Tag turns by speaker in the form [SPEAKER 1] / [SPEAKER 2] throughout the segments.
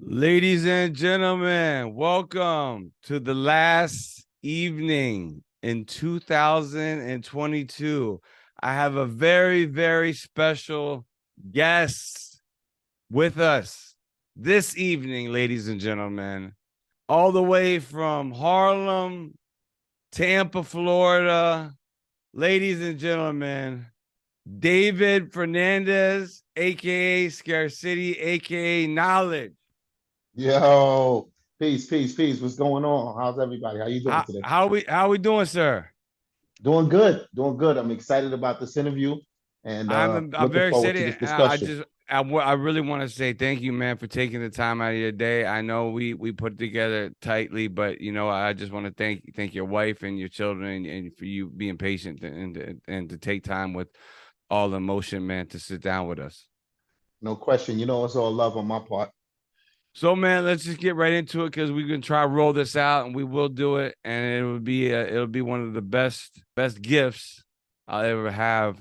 [SPEAKER 1] Ladies and gentlemen, welcome to the last evening in 2022. I have a very, very special guest with us this evening, ladies and gentlemen, all the way from Harlem, Tampa, Florida. Ladies and gentlemen, David Fernandez, aka Scarcity, aka Knowledge.
[SPEAKER 2] Yo, peace. What's going on? How's everybody? How you doing
[SPEAKER 1] How
[SPEAKER 2] today?
[SPEAKER 1] how we how we doing, sir?
[SPEAKER 2] Doing good. I'm excited about this interview and
[SPEAKER 1] I'm
[SPEAKER 2] looking
[SPEAKER 1] very
[SPEAKER 2] forward to
[SPEAKER 1] excited.
[SPEAKER 2] this
[SPEAKER 1] I
[SPEAKER 2] discussion.
[SPEAKER 1] just I really want to say thank you, man, for taking the time out of your day. I know we put together tightly, but I just want to thank your wife and your children and for you being patient and to take time with all the emotion, man, to sit down with us.
[SPEAKER 2] No question. You know, it's all love on my part.
[SPEAKER 1] So, man, let's just get right into it because we can try to roll this out, and we will do it, and it'll be one of the best gifts I'll ever have,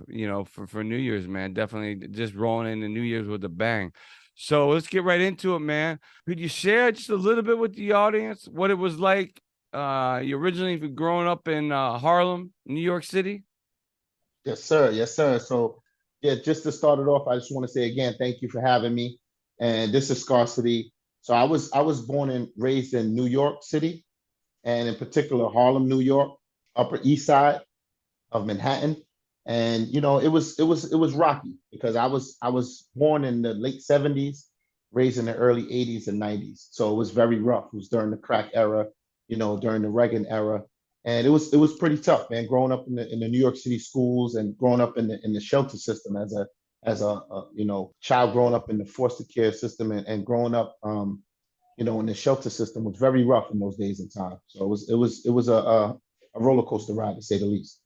[SPEAKER 1] for New Year's, man. Definitely just rolling into New Year's with a bang. So let's get right into it, man. Could you share just a little bit with the audience what it was like? You originally growing up in Harlem, New York City.
[SPEAKER 2] Yes, sir. Yes, sir. So, yeah, just to start it off, I just want to say again, thank you for having me. And this is Scarcity. So I was born and raised in New York City, and in particular Harlem, New York, Upper East Side of Manhattan. And it was rocky because I was born in the late 70s, raised in the early 80s and 90s. So it was very rough. It was during the crack era, during the Reagan era. And it was pretty tough, man, growing up in the New York City schools and growing up in the shelter system as a child growing up in the foster care system and growing up in the shelter system was very rough in those days and time. So it was a roller coaster ride to say the least.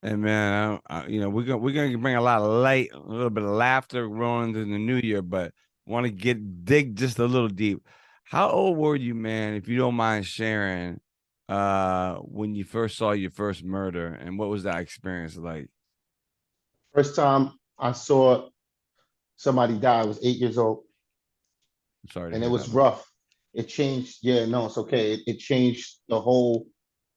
[SPEAKER 1] And man, we're gonna bring a lot of light, a little bit of laughter rolling into the new year, but want to dig just a little deep. How old were you, man, if you don't mind sharing, when you first saw your first murder, and what was that experience like?
[SPEAKER 2] First time I saw somebody die, I was 8 years old,
[SPEAKER 1] I'm sorry to
[SPEAKER 2] and it
[SPEAKER 1] hear that,
[SPEAKER 2] was
[SPEAKER 1] man.
[SPEAKER 2] rough. It changed. Yeah, no, it's okay. It changed the whole.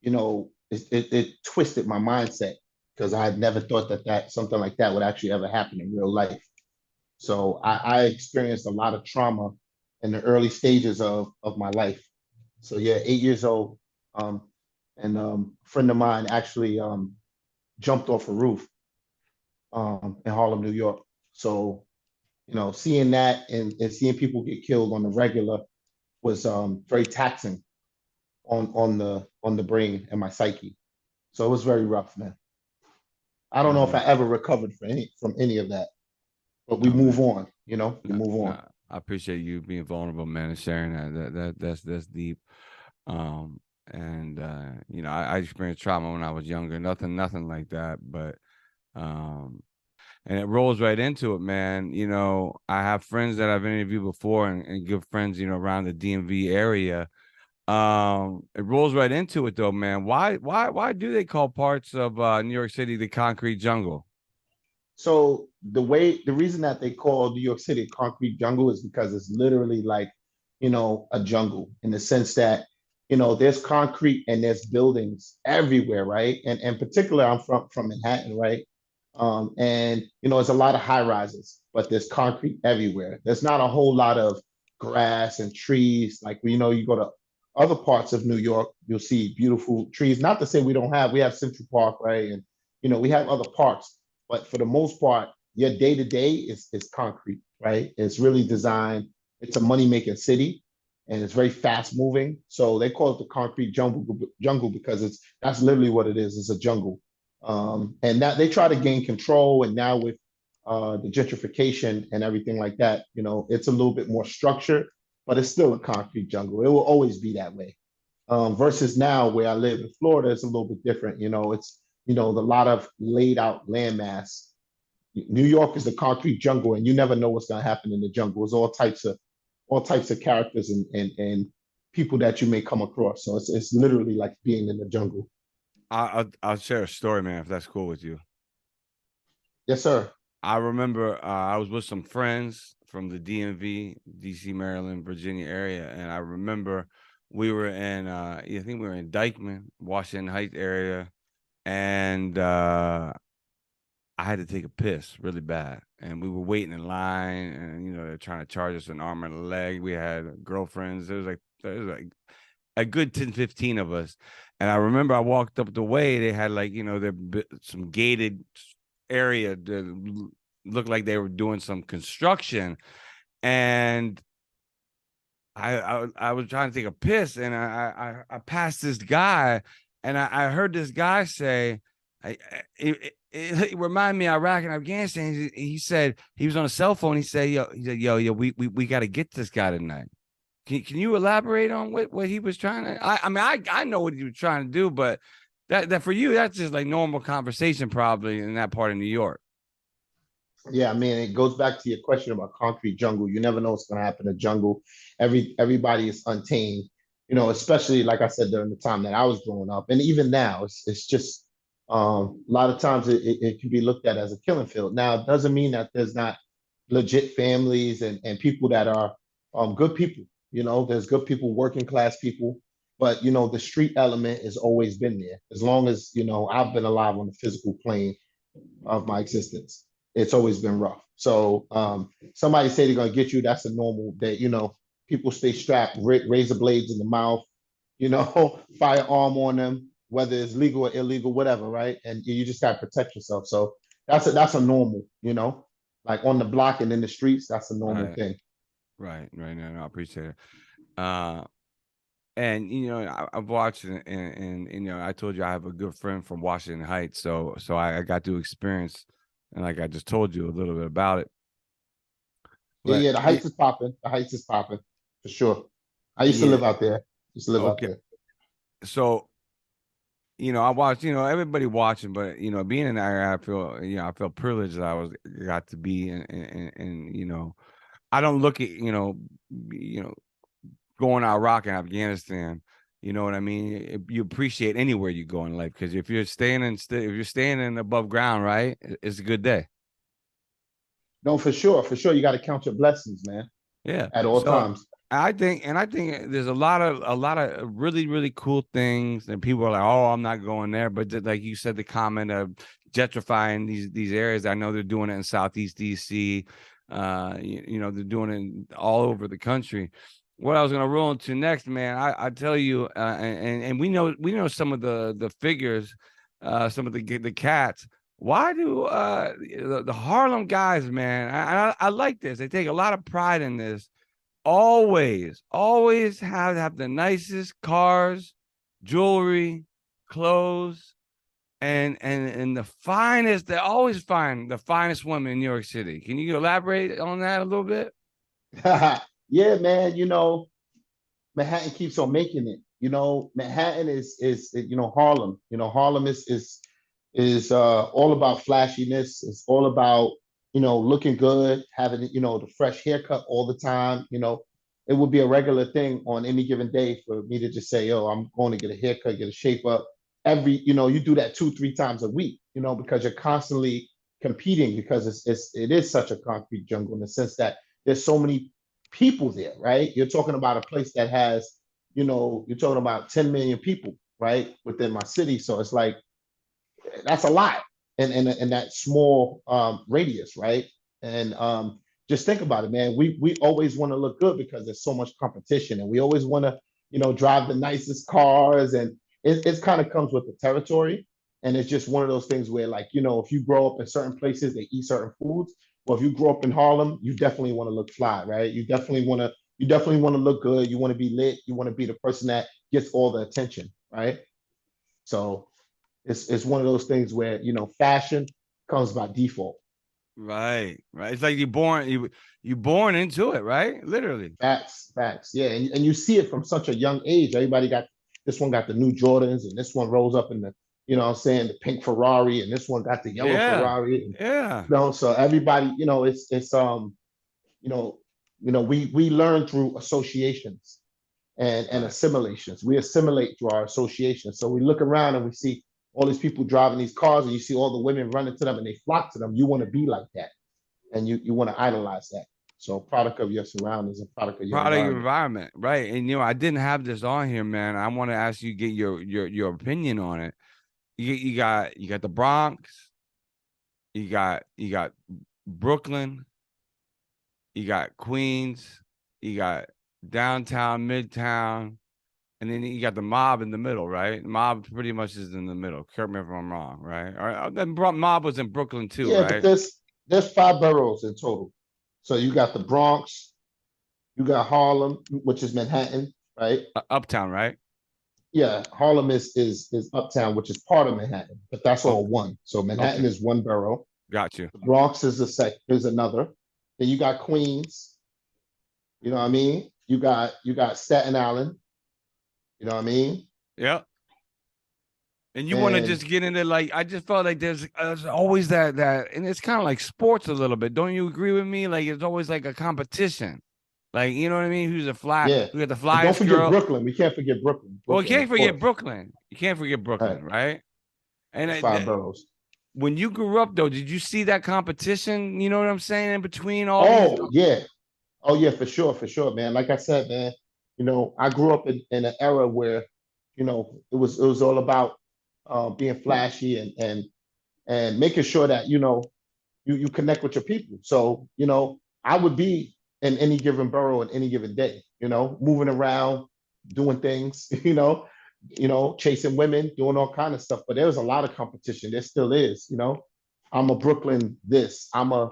[SPEAKER 2] It twisted my mindset because I had never thought that something like that would actually ever happen in real life. So I experienced a lot of trauma in the early stages of my life. So yeah, 8 years old, um, and a friend of mine actually jumped off a roof in Harlem, New York. So seeing that and seeing people get killed on the regular was very taxing on the brain and my psyche. So it was very rough, man. I don't know if I
[SPEAKER 1] No,
[SPEAKER 2] ever recovered from any of that, but we
[SPEAKER 1] no,
[SPEAKER 2] move
[SPEAKER 1] man.
[SPEAKER 2] on. We
[SPEAKER 1] No,
[SPEAKER 2] move on.
[SPEAKER 1] no. I appreciate you being vulnerable, man, and sharing that. That's deep. Um, and I experienced trauma when I was younger. Nothing like that, but um and it rolls right into it, man. I have friends that I've interviewed before and good friends, around the DMV area. It rolls right into it though, man. Why do they call parts of New York City the concrete jungle?
[SPEAKER 2] So the reason that they call New York City a concrete jungle is because it's literally like, a jungle in the sense that, there's concrete and there's buildings everywhere, right? And in particular, I'm from Manhattan, right? And there's a lot of high rises, but there's concrete everywhere. There's not a whole lot of grass and trees. Like you go to other parts of New York, you'll see beautiful trees. Not to say we have Central Park, right? And we have other parks, but for the most part, your day to day is concrete, right? It's really designed. It's a money making city, and it's very fast moving. So they call it the concrete jungle because that's literally what it is. It's a jungle, and that they try to gain control. And now with the gentrification and everything like that, it's a little bit more structured, but it's still a concrete jungle. It will always be that way. Versus now where I live in Florida, it's a little bit different. It's the lot of laid out landmass. New York is the concrete jungle, and you never know what's going to happen in the jungle. It's all types of characters and people that you may come across. So it's literally like being in the jungle.
[SPEAKER 1] I'll share a story, man, if that's cool with you.
[SPEAKER 2] Yes, sir.
[SPEAKER 1] I remember I was with some friends from the DMV, DC, Maryland, Virginia area, and I remember we were in I think we were in Dykeman, Washington Heights area, and I had to take a piss really bad, and we were waiting in line, and they're trying to charge us an arm and a leg. We had girlfriends. There was like a good 10, 15 of us. And I remember I walked up the way, they had like, there some gated area that looked like they were doing some construction. And I was trying to take a piss, and I passed this guy, and I heard this guy say, it reminded me of Iraq and Afghanistan. He said he was on a cell phone. He said, yo, we got to get this guy tonight. Can you elaborate on what he was trying to? I mean, I know what he was trying to do, but that for you, that's just like normal conversation probably in that part of New York.
[SPEAKER 2] Yeah, I mean, it goes back to your question about concrete jungle. You never know what's going to happen in the jungle. Everybody is untamed, especially like I said during the time that I was growing up, and even now, it's just a lot of times it can be looked at as a killing field. Now, it doesn't mean that there's not legit families and people that are good people. There's good people, working class people, but the street element has always been there. As long as I've been alive on the physical plane of my existence, it's always been rough. So somebody say they're gonna get you, that's a normal day. People stay strapped, razor blades in the mouth, firearm on them, whether it's legal or illegal, whatever, right? And you just gotta protect yourself. So that's a normal, like on the block and in the streets, that's a normal
[SPEAKER 1] Right,
[SPEAKER 2] thing.
[SPEAKER 1] right. No, I appreciate it. Uh, and I've watched, and I told you I have a good friend from Washington Heights, so I got to experience, and like I just told you a little bit about it.
[SPEAKER 2] Yeah,
[SPEAKER 1] But
[SPEAKER 2] yeah, the Heights is popping. The Heights is popping for sure. I used to
[SPEAKER 1] yeah,
[SPEAKER 2] live out there. Used to live out
[SPEAKER 1] okay.
[SPEAKER 2] there.
[SPEAKER 1] So I watched, everybody watching, but being in that area, I feel, I felt privileged that got to be, and I don't look at, going out Iraq and Afghanistan. You know what I mean? You appreciate anywhere you go in life, because if you're staying in above ground, right, it's a good day.
[SPEAKER 2] No, for sure, for sure. You got to count your blessings, man,
[SPEAKER 1] Yeah.
[SPEAKER 2] at all
[SPEAKER 1] So
[SPEAKER 2] times.
[SPEAKER 1] I think there's a lot of really, really cool things, and people are like, oh, I'm not going there. But like you said, the comment of gentrifying these areas, I know they're doing it in Southeast DC. They're doing it all over the country. What I was gonna roll into next, man, I tell you, and we know some of the figures, some of the cats. Why do the Harlem guys, man? I like this. They take a lot of pride in this. Always have the nicest cars, jewelry, clothes, and the finest. They always find the finest women in New York City. Can you elaborate on that a little bit?
[SPEAKER 2] Yeah, man. Manhattan keeps on making it. Manhattan is Harlem. Harlem is all about flashiness. It's all about looking good, having the fresh haircut all the time. It would be a regular thing on any given day for me to just say, "Oh, I'm going to get a haircut, get a shape up." You do that 2, 3 times a week. Because you're constantly competing because it is such a concrete jungle in the sense that there's so many people there, right? You're talking about a place that has, you're talking about 10 million people, right, within my city. So it's like that's a lot in that small radius, right? And just think about it, man. We always want to look good because there's so much competition, and we always want to, drive the nicest cars, and it kind of comes with the territory. And it's just one of those things where, like, if you grow up in certain places, they eat certain foods. Well, if you grow up in Harlem, you definitely want to look fly, right? You definitely want to look good. You want to be lit. You want to be the person that gets all the attention, right? So it's one of those things where fashion comes by default.
[SPEAKER 1] Right. It's like you born into it, right? Literally.
[SPEAKER 2] Facts. Yeah, and you see it from such a young age. Everybody got this one got the new Jordans, and this one rolls up in the what I'm saying, the pink Ferrari, and this one got the yellow
[SPEAKER 1] Yeah.
[SPEAKER 2] Ferrari. And,
[SPEAKER 1] Yeah.
[SPEAKER 2] so everybody, it's we learn through associations and
[SPEAKER 1] Right.
[SPEAKER 2] assimilations. We assimilate through our associations. So we look around and we see all these people driving these cars, and you see all the women running to them, and they flock to them. You want to be like that, and you want to idolize that. So, product of your surroundings, and product of your
[SPEAKER 1] Product
[SPEAKER 2] environment.
[SPEAKER 1] environment, right? And I didn't have this on here, man. I want to ask you, get your opinion on it. You got the Bronx, you got Brooklyn, you got Queens, you got downtown, midtown, and then you got the mob in the middle, right? The mob pretty much is in the middle. Correct me if I'm wrong, right? Or the mob was in Brooklyn too,
[SPEAKER 2] Yeah, but
[SPEAKER 1] right?
[SPEAKER 2] there's 5 boroughs in total. So you got the Bronx, you got Harlem, which is Manhattan, right?
[SPEAKER 1] Uptown, right?
[SPEAKER 2] Yeah, Harlem is uptown, which is part of Manhattan, but that's
[SPEAKER 1] Okay,
[SPEAKER 2] all one. So Manhattan
[SPEAKER 1] okay,
[SPEAKER 2] is one borough.
[SPEAKER 1] got you.
[SPEAKER 2] The Bronx is another. Then you got Queens. You know what I mean? You got Staten Island. You know what I mean?
[SPEAKER 1] Yep. And you want to
[SPEAKER 2] And
[SPEAKER 1] just get into, like, I just felt like there's always that, and it's kind of like sports a little bit. Don't you agree with me? Like it's always like a competition. Like, you know what I mean?
[SPEAKER 2] yeah,
[SPEAKER 1] Who got the
[SPEAKER 2] and don't
[SPEAKER 1] flyest
[SPEAKER 2] forget
[SPEAKER 1] girl?
[SPEAKER 2] Brooklyn. We can't forget Brooklyn.
[SPEAKER 1] Well, you
[SPEAKER 2] Brooklyn,
[SPEAKER 1] can't
[SPEAKER 2] of
[SPEAKER 1] forget
[SPEAKER 2] course.
[SPEAKER 1] Brooklyn. You can't forget
[SPEAKER 2] All right,
[SPEAKER 1] Brooklyn, right? And
[SPEAKER 2] it's 5 boroughs.
[SPEAKER 1] when you grew up, though, did you see that competition? You know what I'm saying? In between all these.
[SPEAKER 2] Oh yeah, oh yeah, for sure, man. Like I said, man, I grew up in an era where, it was all about being flashy and making sure that you connect with your people. So I would be in any given borough in any given day. Moving around, doing things. Chasing women, doing all kind of stuff. But there was a lot of competition. There still is. I'm a Brooklyn this. I'm a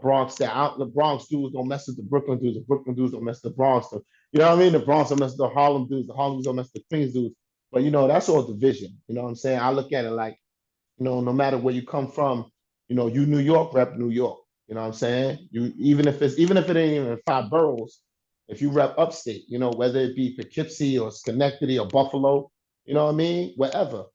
[SPEAKER 2] Bronx that. The Bronx dudes don't mess with the Brooklyn dudes. The Brooklyn dudes don't mess with the Bronx. You know what I mean? The Bronx don't mess with the Harlem dudes. The Harlem dudes don't mess with the Queens dudes. But that's all division. You know what I'm saying? I look at it like, no matter where you come from, you New York rep New York. You know what I'm saying? You even if it ain't even 5 boroughs, if you rep upstate, whether it be Poughkeepsie or Schenectady or Buffalo, you know what I mean? Wherever,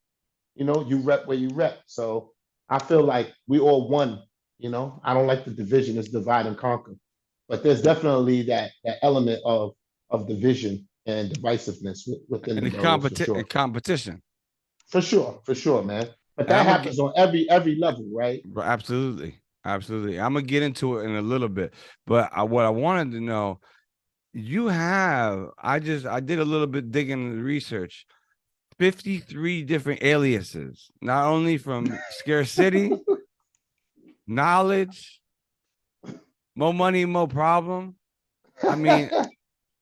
[SPEAKER 2] you rep where you rep. So I feel like we all one. I don't like the division. It's divide and conquer, but there's definitely that element of division and divisiveness within
[SPEAKER 1] And
[SPEAKER 2] the
[SPEAKER 1] the
[SPEAKER 2] boroughs for sure.
[SPEAKER 1] competition.
[SPEAKER 2] For sure, man. But
[SPEAKER 1] And
[SPEAKER 2] that
[SPEAKER 1] I'm gonna get,
[SPEAKER 2] happens on every level, right?
[SPEAKER 1] absolutely, absolutely. I'm gonna get into it in a little bit, but what I wanted to know, I did a little bit digging in the research. 53 different aliases, not only from Scare City, Knowledge, More Money, More Problem. I mean,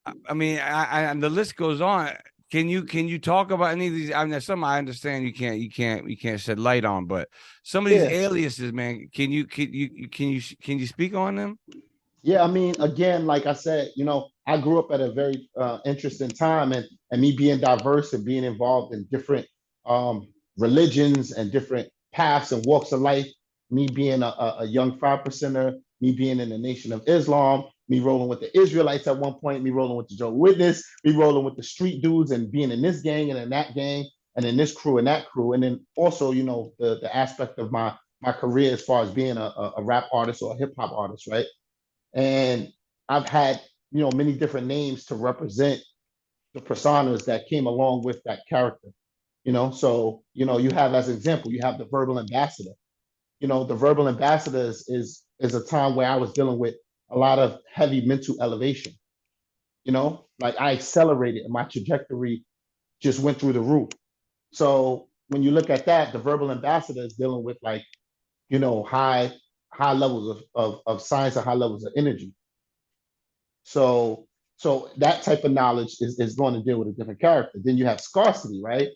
[SPEAKER 1] and the list goes on. Can you talk about any of these? I mean, some I understand you can't shed light on, but some of these
[SPEAKER 2] Yeah.
[SPEAKER 1] aliases, man, can you speak on them?
[SPEAKER 2] Yeah, I mean, again, like I said, I grew up at a very interesting time, and me being diverse and being involved in different religions and different paths and walks of life. Me being a young 5 percenter, me being in the Nation of Islam, me rolling with the Israelites at one point, me rolling with the Jehovah's Witness, me rolling with the street dudes, and being in this gang and in that gang, and in this crew and that crew, and then also, the aspect of my career as far as being a rap artist or a hip hop artist, right? And I've had, many different names to represent the personas that came along with that character. So you have, as an example, you have the verbal ambassador. The verbal ambassador is a time where I was dealing with a lot of heavy mental elevation. Like I accelerated and my trajectory just went through the roof. So when you look at that, the verbal ambassador is dealing with, like, high levels of science and high levels of energy. So that type of knowledge is going to deal with a different character. Then you have scarcity, right?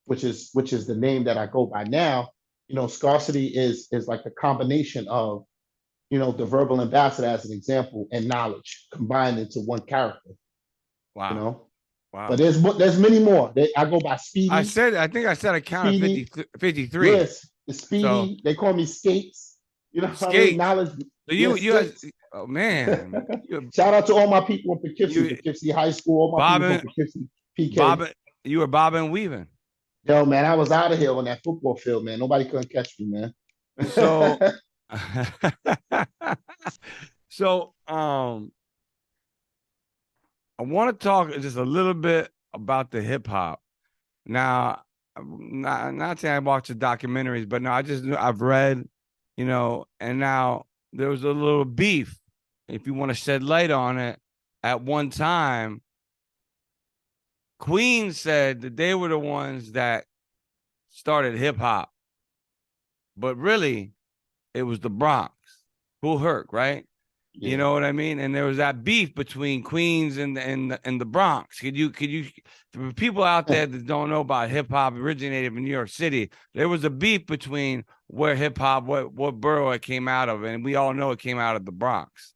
[SPEAKER 2] Which is the name that I go by now. Scarcity is like the combination of, the verbal ambassador as an example and knowledge combined into one character. You
[SPEAKER 1] Wow,
[SPEAKER 2] know, but
[SPEAKER 1] wow.
[SPEAKER 2] there's many more. I go by Speedy,
[SPEAKER 1] I think I said I counted
[SPEAKER 2] Speedy.
[SPEAKER 1] 53.
[SPEAKER 2] Yes, the
[SPEAKER 1] So
[SPEAKER 2] Speedy. They call me Skates. You know what I mean?
[SPEAKER 1] skates.
[SPEAKER 2] Knowledge.
[SPEAKER 1] So
[SPEAKER 2] Yeah,
[SPEAKER 1] you had,
[SPEAKER 2] Skates.
[SPEAKER 1] oh man,
[SPEAKER 2] Shout out to all my people in Poughkeepsie,
[SPEAKER 1] you
[SPEAKER 2] Poughkeepsie High School, all my people from
[SPEAKER 1] bobbing,
[SPEAKER 2] Poughkeepsie, PK.
[SPEAKER 1] bobbing, you were bobbing and weaving.
[SPEAKER 2] Yo, man, I was out of here on that football field, man. Nobody couldn't catch me, man.
[SPEAKER 1] So, so I want to talk just a little bit about the hip hop. Now, not saying I watch the documentaries, but no, I've read, and now there was a little beef. If you want to shed light on it, at one time, Queen said that they were the ones that started hip hop, but really it was the Bronx. Kool Herc, right? You
[SPEAKER 2] Yeah.
[SPEAKER 1] know what I mean? And there was that beef between Queens and the Bronx. Could you for people out there that don't know about hip hop originated in New York City, there was a beef between where hip hop, what borough it came out of, and we all know it came out of the Bronx.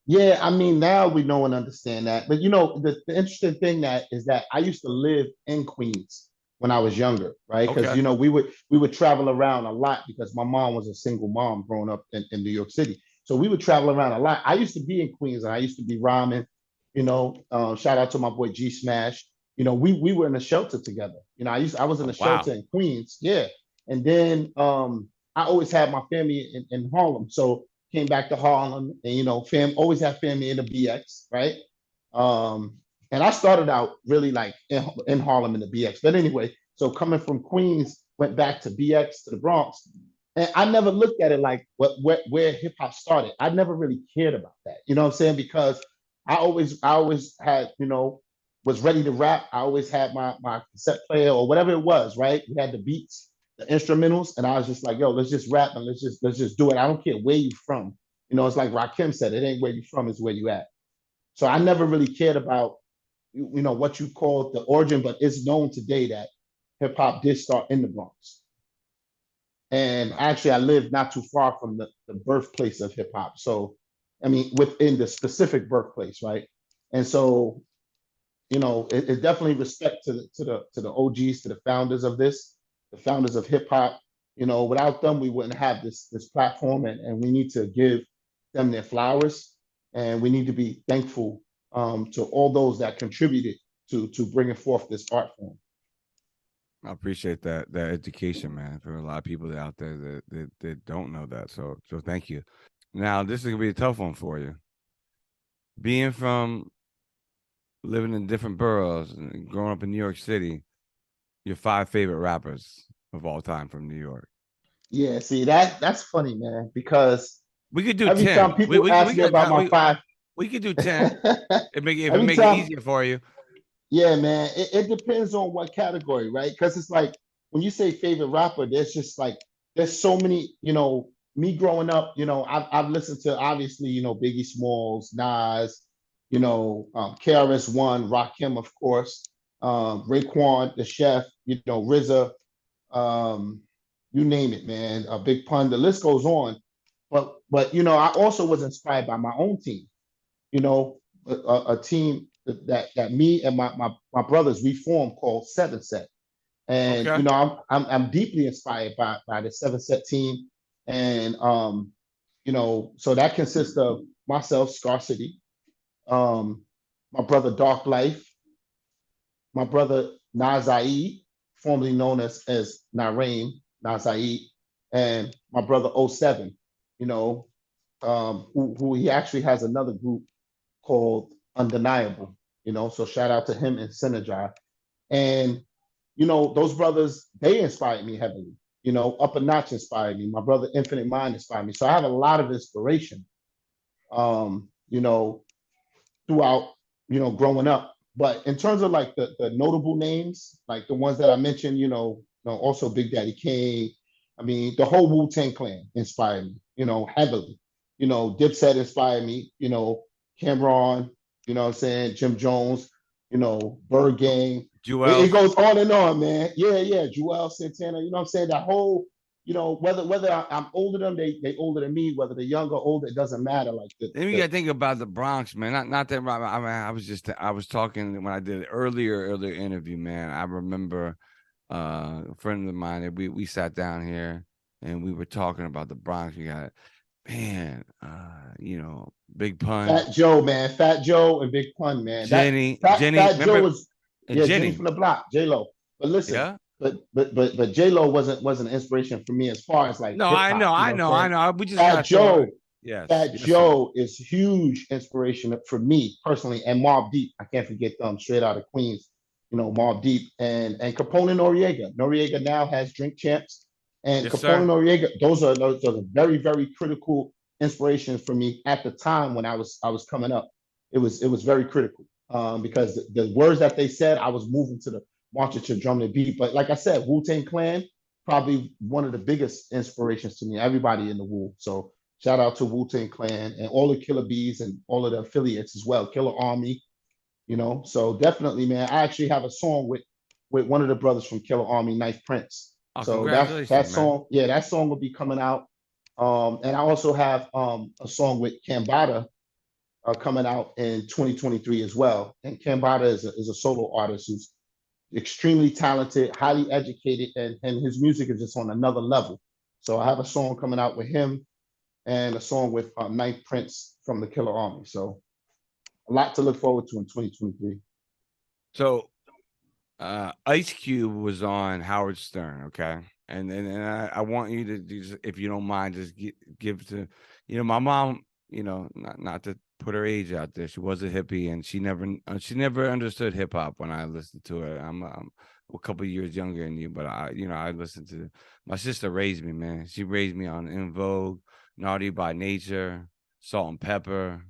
[SPEAKER 2] Yeah, I mean, now we know and understand that. But the interesting thing that is that I used to live in Queens when I was younger, right? Because
[SPEAKER 1] Okay.
[SPEAKER 2] we would travel around a lot because my mom was a single mom growing up in New York City. So we would travel around a lot. I used to be in Queens and I used to be rhyming, shout out to my boy G Smash. We were in a shelter together. I was in
[SPEAKER 1] Oh,
[SPEAKER 2] a
[SPEAKER 1] wow.
[SPEAKER 2] shelter in Queens, yeah. And then I always had my family in Harlem. So came back to Harlem, and always had family in the BX, right? And I started out really like in Harlem in the BX, but anyway, so coming from Queens, went back to BX to the Bronx, and I never looked at it like where hip hop started. I never really cared about that, you know what I'm saying? Because I always had was ready to rap. I always had my cassette player or whatever it was, right? We had the beats, the instrumentals, and I was just like, yo, let's just rap and let's just do it. I don't care where you from. It's like Rakim said, it ain't where you from, it's where you at. So I never really cared about what you call the origin, but it's known today that hip hop did start in the Bronx. And actually, I live not too far from the birthplace of hip hop. So, I mean, within the specific birthplace, right? And so, it definitely respect to the OGs, to the founders of this, the founders of hip hop. Without them, we wouldn't have this platform, and we need to give them their flowers, and we need to be thankful to all those that contributed to bringing forth this art form.
[SPEAKER 1] I appreciate that education, man, for a lot of people out there that don't know that. So thank you. Now this is gonna be a tough one for you. Being from living in different boroughs and growing up in New York City, your 5 favorite rappers of all time from New York.
[SPEAKER 2] Yeah, see that's funny, man, because
[SPEAKER 1] We could do
[SPEAKER 2] every time
[SPEAKER 1] 10. We
[SPEAKER 2] people
[SPEAKER 1] we we
[SPEAKER 2] ask me
[SPEAKER 1] got
[SPEAKER 2] about
[SPEAKER 1] time.
[SPEAKER 2] my five,
[SPEAKER 1] We could do 10. If it
[SPEAKER 2] every
[SPEAKER 1] make it
[SPEAKER 2] time
[SPEAKER 1] easier for you.
[SPEAKER 2] Yeah, man. It depends on what category, right? Because it's like when you say favorite rapper, there's just like there's so many, me growing up, I've listened to obviously, Biggie Smalls, Nas, KRS-One, Rakim, of course, Raekwon, the chef, RZA, um, you name it, man. A Big Pun, the list goes on. But I also was inspired by my own team, a team that me and my brothers we formed called Seven Set, and
[SPEAKER 1] Okay.
[SPEAKER 2] I'm deeply inspired by the Seven Set team, and so that consists of myself, Scarcity, um, my brother Dark Life, my brother Nazai, formerly known as Narain Nazai, and my brother O7, you know, who he actually has another group called Undeniable, so shout out to him and Synergy. And, those brothers, they inspired me heavily. Upper Notch inspired me. My brother Infinite Mind inspired me. So I have a lot of inspiration, um, you know, throughout, growing up. But in terms of like the notable names, like the ones that I mentioned, also Big Daddy Kane. I mean, the whole Wu-Tang Clan inspired me, heavily. Dipset inspired me, Cameron, what I'm saying, Jim Jones, Bird Gang. It
[SPEAKER 1] Jewels.
[SPEAKER 2] goes on and on, man. Yeah, yeah. Joel Santana, what I'm saying? That whole, whether I'm older than them, they older than me, whether they're younger or older, it doesn't matter. Like
[SPEAKER 1] Then you got to think about the Bronx, man. Not that. I mean, I was talking when I did an earlier interview, man. I remember a friend of mine. We sat down here and we were talking about the Bronx. You got man, Big Pun,
[SPEAKER 2] Fat Joe, man. Fat Joe and Big Pun, man. That
[SPEAKER 1] Jenny.
[SPEAKER 2] Fat Joe
[SPEAKER 1] Remember
[SPEAKER 2] was, yeah, Jenny
[SPEAKER 1] Jenny?
[SPEAKER 2] from the block, J Lo. But listen,
[SPEAKER 1] Yeah.
[SPEAKER 2] but J Lo wasn't an inspiration for me as far as like
[SPEAKER 1] No,
[SPEAKER 2] hip
[SPEAKER 1] I
[SPEAKER 2] hop.
[SPEAKER 1] know,
[SPEAKER 2] You
[SPEAKER 1] I
[SPEAKER 2] know what
[SPEAKER 1] know,
[SPEAKER 2] I'm
[SPEAKER 1] I
[SPEAKER 2] saying?
[SPEAKER 1] know. We just
[SPEAKER 2] Fat
[SPEAKER 1] got to.
[SPEAKER 2] Joe,
[SPEAKER 1] Yes,
[SPEAKER 2] Fat
[SPEAKER 1] yes, sir.
[SPEAKER 2] Joe is huge inspiration for me personally, and Mobb Deep. I can't forget them, straight out of Queens. Mobb Deep and Capone and Noriega. Noriega now has Drink Champs, and
[SPEAKER 1] Yes,
[SPEAKER 2] Capone
[SPEAKER 1] sir.
[SPEAKER 2] and Noriega. Those are very very critical inspirations for me at the time when I was coming up. It was very critical because the words that they said, I was moving to the marching to drum and beat. But like I said, Wu-Tang Clan probably one of the biggest inspirations to me. Everybody in the Wu. So shout out to Wu-Tang Clan and all the Killer Bees and all of the affiliates as well. Killer Army, So definitely, man. I actually have a song with one of the brothers from Killer Army, Knife Prince.
[SPEAKER 1] Oh,
[SPEAKER 2] So that
[SPEAKER 1] congratulations, man.
[SPEAKER 2] song, yeah, that song will be coming out. And I also have a song with Cambada coming out in 2023 as well. And Cambada is a solo artist who's extremely talented, highly educated, and his music is just on another level. So I have a song coming out with him and a song with Knife Prince from the Killer Army. So a lot to look forward to in 2023.
[SPEAKER 1] So, Ice Cube was on Howard Stern, okay? And I want you to just, if you don't mind, just give to, my mom, not to put her age out there. She was a hippie, and she never understood hip hop when I listened to her. I'm a couple years younger than you, but I listened to. My sister raised me, man. She raised me on In Vogue, Naughty by Nature, Salt and Pepper.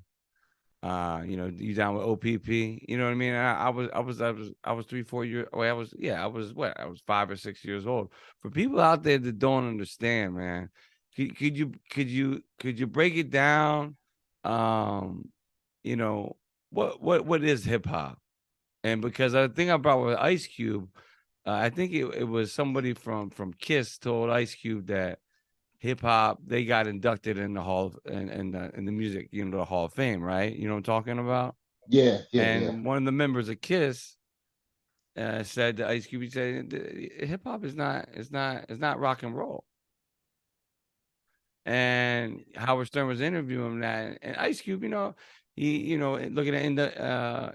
[SPEAKER 1] You down with OPP, you know what I mean? I was 3, 4 years. Well, I was 5 or 6 years old. For people out there that don't understand, man, could you break it down? Um, you know, what is hip hop? And because I think I brought with Ice Cube, I think it was somebody from Kiss told Ice Cube that hip hop, they got inducted in the in the music, the Hall of Fame, right? You know what I'm talking about?
[SPEAKER 2] Yeah, yeah, yeah.
[SPEAKER 1] And one of the members of Kiss said to Ice Cube, he said, hip hop is not rock and roll. And Howard Stern was interviewing that, and Ice Cube, he, looking at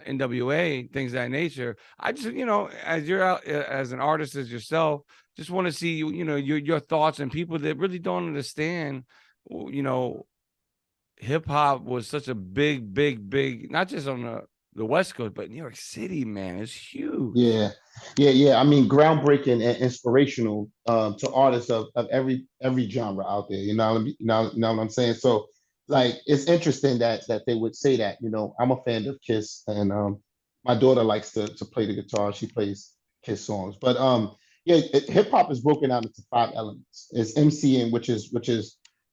[SPEAKER 1] NWA, things of that nature. I just, as you're out as an artist as yourself, just want to see your thoughts, and people that really don't understand, you know, hip hop was such a big, big, big, not just on the West Coast, but New York City, man, it's huge.
[SPEAKER 2] Yeah, yeah, yeah. I mean, groundbreaking and inspirational to artists of every genre out there. You know what I'm saying? So, like, it's interesting that they would say that. I'm a fan of Kiss, and my daughter likes to play the guitar. She plays Kiss songs, but yeah, hip hop is broken down into 5 elements. It's MCing, which is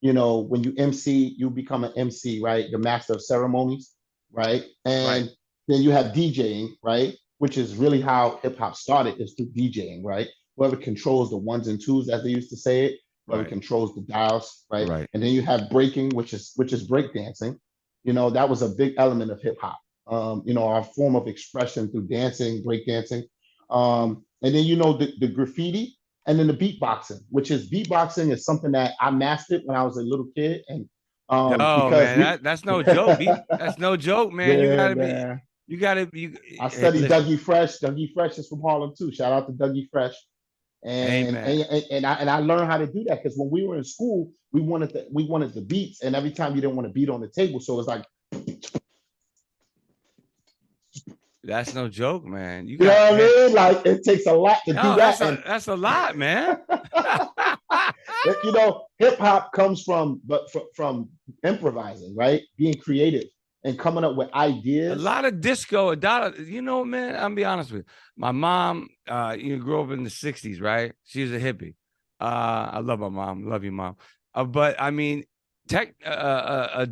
[SPEAKER 2] when you MC, you become an MC, right? The master of ceremonies, right?
[SPEAKER 1] Right,
[SPEAKER 2] And then you have DJing, right? Which is really how hip hop started, is through DJing, right? Whoever controls the ones and twos, as they used to say it, whoever
[SPEAKER 1] right,
[SPEAKER 2] controls the dials, right?
[SPEAKER 1] right.
[SPEAKER 2] And then you have breaking, which is break dancing. That was a big element of hip hop. Our form of expression through dancing, break dancing. And then the graffiti and then the beatboxing, which is beatboxing is something that I mastered when I was a little kid. And
[SPEAKER 1] Yo,
[SPEAKER 2] because
[SPEAKER 1] man,
[SPEAKER 2] we
[SPEAKER 1] that's no joke. That's no joke, man. You
[SPEAKER 2] yeah,
[SPEAKER 1] gotta be,
[SPEAKER 2] man.
[SPEAKER 1] you gotta be.
[SPEAKER 2] I studied
[SPEAKER 1] Listen,
[SPEAKER 2] Dougie Fresh. Dougie Fresh is from Harlem too. Shout out to Dougie Fresh. And
[SPEAKER 1] amen.
[SPEAKER 2] and I learned how to do that because when we were in school, we wanted the beats, and every time you didn't want to beat on the table, so it's like,
[SPEAKER 1] That's no joke, man. You
[SPEAKER 2] you know
[SPEAKER 1] got,
[SPEAKER 2] what I
[SPEAKER 1] man.
[SPEAKER 2] mean? Like it takes a lot to do
[SPEAKER 1] No,
[SPEAKER 2] that,
[SPEAKER 1] that's
[SPEAKER 2] and
[SPEAKER 1] a lot, man.
[SPEAKER 2] hip hop comes from improvising, right? Being creative and coming up with
[SPEAKER 1] A
[SPEAKER 2] ideas.
[SPEAKER 1] lot of disco, a lot of, man. I'm be honest with you. My mom, grew up in the '60s, right? She was a hippie. I love my mom. Love you, mom. But I mean,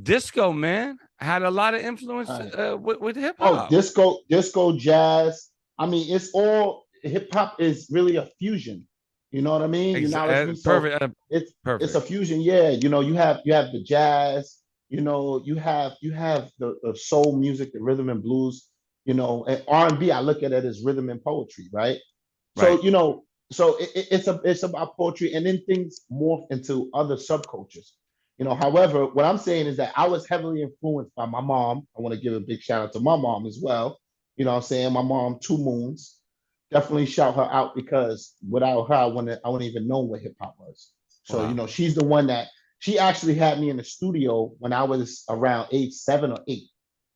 [SPEAKER 1] disco, man, had a lot of influence
[SPEAKER 2] Uh,
[SPEAKER 1] with hip
[SPEAKER 2] Oh,
[SPEAKER 1] hop.
[SPEAKER 2] disco, jazz. I mean, it's all hip hop is really a fusion. You know what I mean? You knowledge me. So
[SPEAKER 1] Perfect,
[SPEAKER 2] it's a
[SPEAKER 1] perfect.
[SPEAKER 2] fusion. Yeah. You have the jazz. You have the soul music, the rhythm and blues. And R&B. I look at it as rhythm and poetry, right?
[SPEAKER 1] Right.
[SPEAKER 2] So it's about poetry, and then things morph into other subcultures. However, what I'm saying is that I was heavily influenced by my mom. I want to give a big shout out to my mom as well. I'm saying? My mom, Two Moons. Definitely shout her out because without her, I wouldn't even know what hip hop was. So,
[SPEAKER 1] Wow.
[SPEAKER 2] she's the one that she actually had me in the studio when I was around age 7 or 8.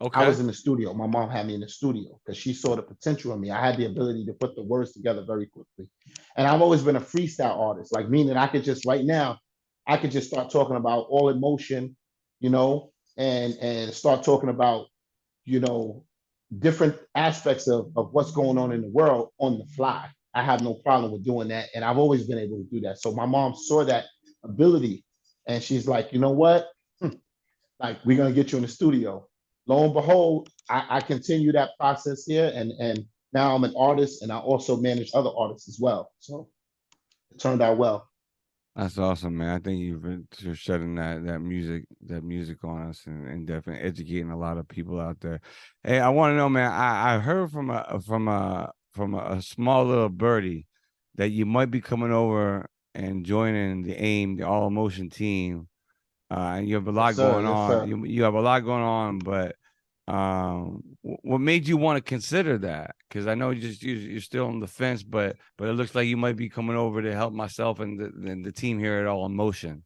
[SPEAKER 2] I
[SPEAKER 1] Okay.
[SPEAKER 2] was in the studio. My mom had me in the studio because she saw the potential in me. I had the ability to put the words together very quickly. And I've always been a freestyle artist, like meaning I could just right now, I could just start talking about all emotion, you know, and start talking about, you know, different aspects of what's going on in the world on the fly. I have no problem with doing that. And I've always been able to do that. So my mom saw that ability and she's like, you know what? Like, we're gonna get you in the studio. Lo and behold, I continue that process here, and now I'm an artist, and I also manage other artists as well. So it turned out well.
[SPEAKER 1] That's awesome, man. I think you've been just shedding that music on us, and definitely educating a lot of people out there. Hey, I want to know, man. I heard from a small little birdie that you might be coming over and joining the AIM, the All Emotion team. And you have a
[SPEAKER 2] Yes,
[SPEAKER 1] lot
[SPEAKER 2] sir.
[SPEAKER 1] going
[SPEAKER 2] Yes,
[SPEAKER 1] on.
[SPEAKER 2] sir.
[SPEAKER 1] You have a lot going on, but what made you want to consider that? Because I know you're still on the fence, but it looks like you might be coming over to help myself and the team here at All in Motion.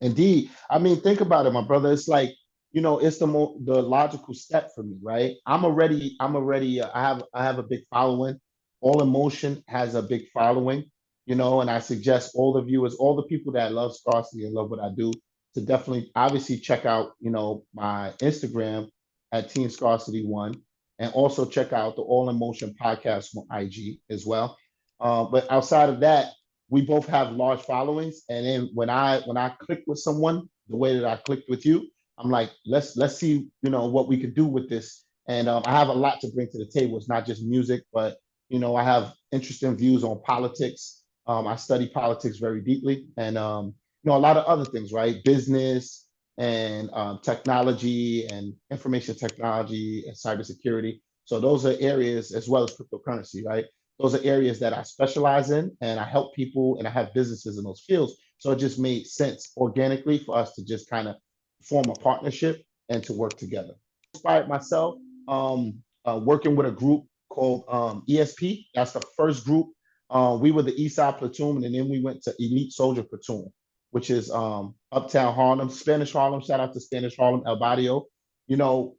[SPEAKER 2] Indeed. I mean, think about it, my brother. It's like, it's the logical step for me, right? I have a big following. All Emotion has a big following, and I suggest all the viewers, all the people that love Scarcity and love what I do, to definitely obviously check out, my Instagram at Team Scarcity One, and also check out the All Emotion podcast on IG as well. But outside of that, we both have large followings. And then when I click with someone the way that I clicked with you, I'm like, let's see, what we could do with this. And I have a lot to bring to the table. It's not just music, but I have interesting views on politics. I study politics very deeply, and a lot of other things, right? Business and technology and information technology and cybersecurity. So those are areas, as well as cryptocurrency, right? Those are areas that I specialize in, and I help people, and I have businesses in those fields. So it just made sense organically for us to just kind of form a partnership and to work together. Inspired myself working with a group called ESP. That's the first group. We were the Eastside Platoon, and then we went to Elite Soldier Platoon, which is Uptown Harlem, Spanish Harlem. Shout out to Spanish Harlem, El Barrio. You know,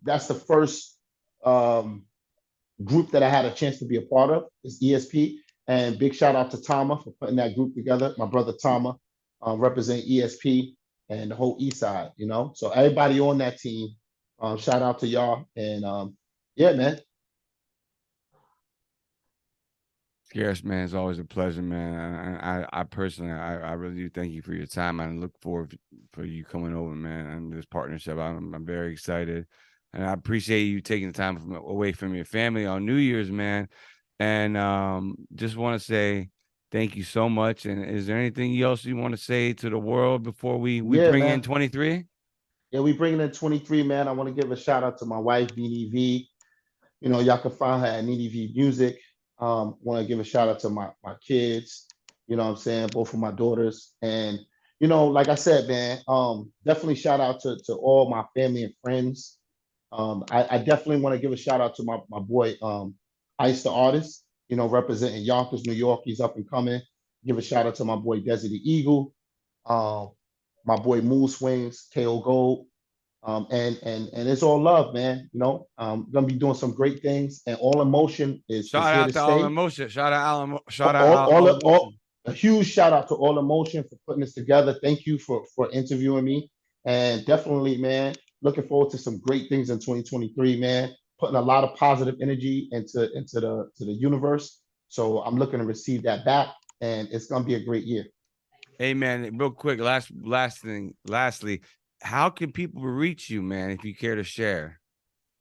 [SPEAKER 2] that's the first group that I had a chance to be a part of, is ESP. And big shout out to Tama for putting that group together. My brother Tama represent ESP and the whole East Side, So everybody on that team, shout out to y'all. And yeah, man.
[SPEAKER 1] Yes, man, it's always a pleasure, man. I personally, I really do thank you for your time. I look forward for you coming over, man, and this partnership. I'm very excited, and I appreciate you taking the time away from your family on New Year's, man. And just want to say thank you so much. And is there anything else you want to say to the world before we
[SPEAKER 2] Yeah,
[SPEAKER 1] bring in
[SPEAKER 2] man.
[SPEAKER 1] 23?
[SPEAKER 2] Yeah, we bringing in 23, man. I want to give a shout out to my wife, BDV. Y'all can find her at NDV Music. Want to give a shout out to my kids. You know what I'm saying? Both of my daughters. And, like I said, man, definitely shout out to all my family and friends. I definitely want to give a shout out to my boy, Ice the Artist, representing Yonkers, New York. He's up and coming. Give a shout out to my boy, Desi the Eagle. Um, my boy, Moon Swings, KO Gold. And it's all love, man. Gonna be doing some great things, and All Emotion is
[SPEAKER 1] Shout
[SPEAKER 2] here to
[SPEAKER 1] out to All
[SPEAKER 2] stay.
[SPEAKER 1] Emotion. Shout out
[SPEAKER 2] All
[SPEAKER 1] All Emotion.
[SPEAKER 2] a huge shout out to All Emotion for putting this together. Thank you for interviewing me, and definitely, man, looking forward to some great things in 2023, man. Putting a lot of positive energy into the universe. So I'm looking to receive that back, and it's gonna be a great year.
[SPEAKER 1] Hey man, real quick, lastly, how can people reach you, man, if you care to share?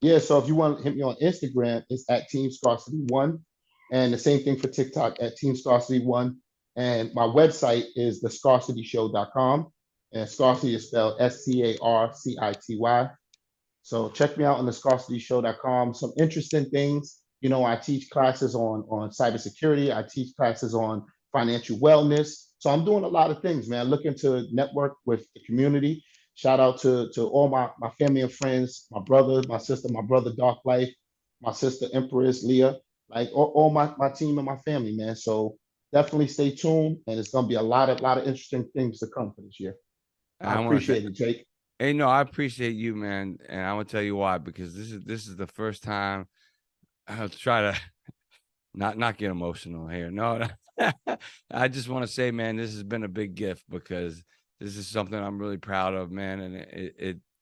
[SPEAKER 2] Yeah, so if you want to hit me on Instagram, it's at Team Scarcity One, and the same thing for TikTok at Team Scarcity One. And my website is thescarcityshow.com, and Scarcity is spelled SCARCITY. So check me out on thescarcityshow.com. Some interesting things. I teach classes on cybersecurity. I teach classes on financial wellness. So I'm doing a lot of things, man. Looking to network with the community. Shout out to all my family and friends, my brother, my sister, my brother Dark Life, my sister Empress Leah, like all my team and my family, man. So definitely stay tuned, and it's gonna be a lot of interesting things to come for this year. I
[SPEAKER 1] I want to
[SPEAKER 2] appreciate it, Jake.
[SPEAKER 1] Hey, no, I appreciate you, man, and I'm gonna tell you why, because this is the first time I'll try to not get emotional here. No, I just want to say, man, this has been a big gift because this is something I'm really proud of, man, and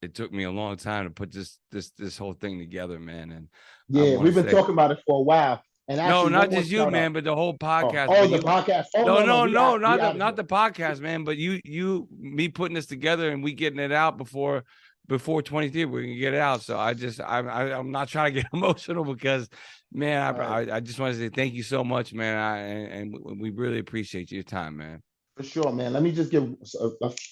[SPEAKER 1] it took me a long time to put this whole thing together, man, and I
[SPEAKER 2] Yeah,
[SPEAKER 1] want
[SPEAKER 2] we've
[SPEAKER 1] to
[SPEAKER 2] been
[SPEAKER 1] say
[SPEAKER 2] talking about it for a while. And
[SPEAKER 1] no,
[SPEAKER 2] actually, one
[SPEAKER 1] not
[SPEAKER 2] more
[SPEAKER 1] just you,
[SPEAKER 2] shout out.
[SPEAKER 1] man, but the whole
[SPEAKER 2] Oh,
[SPEAKER 1] podcast.
[SPEAKER 2] oh,
[SPEAKER 1] But
[SPEAKER 2] the
[SPEAKER 1] you,
[SPEAKER 2] podcast. Oh
[SPEAKER 1] no,
[SPEAKER 2] no, no,
[SPEAKER 1] no, no,
[SPEAKER 2] we
[SPEAKER 1] not
[SPEAKER 2] out of
[SPEAKER 1] not
[SPEAKER 2] here.
[SPEAKER 1] the podcast, man. But me putting this together and we getting it out before 23, we're gonna get it out. So I'm not trying to get emotional because, man,
[SPEAKER 2] Right.
[SPEAKER 1] I just want to say thank you so much, man. And we really appreciate your time, man.
[SPEAKER 2] For sure, man. Let me just give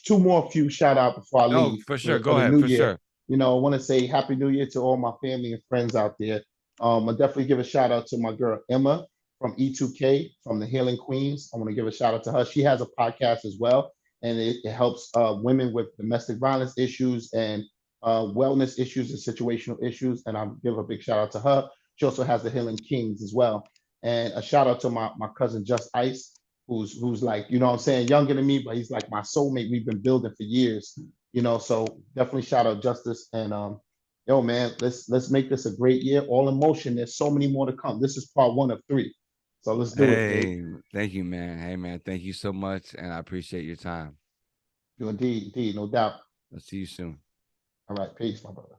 [SPEAKER 2] two more few shout out before I
[SPEAKER 1] Oh,
[SPEAKER 2] leave
[SPEAKER 1] for sure.
[SPEAKER 2] for
[SPEAKER 1] Go
[SPEAKER 2] the
[SPEAKER 1] ahead,
[SPEAKER 2] new
[SPEAKER 1] for
[SPEAKER 2] year.
[SPEAKER 1] sure.
[SPEAKER 2] I want to say Happy New Year to all my family and friends out there. I definitely give a shout out to my girl Emma from E2K from the Healing Queens. I want to give a shout out to her. She has a podcast as well, and it helps women with domestic violence issues and wellness issues and situational issues. And I'll give a big shout out to her. She also has the Healing Kings as well. And a shout out to my cousin Just Ice, who's like, what I'm saying, younger than me, but he's like my soulmate. We've been building for years, so definitely shout out Justice. And yo, man, let's make this a great year. All in motion. There's so many more to come. This is part one of three. So let's do it, Dave.
[SPEAKER 1] Hey, thank you, man. Hey, man, thank you so much, and I appreciate your time.
[SPEAKER 2] You indeed, no doubt.
[SPEAKER 1] I'll see you soon.
[SPEAKER 2] All right, peace, my brother.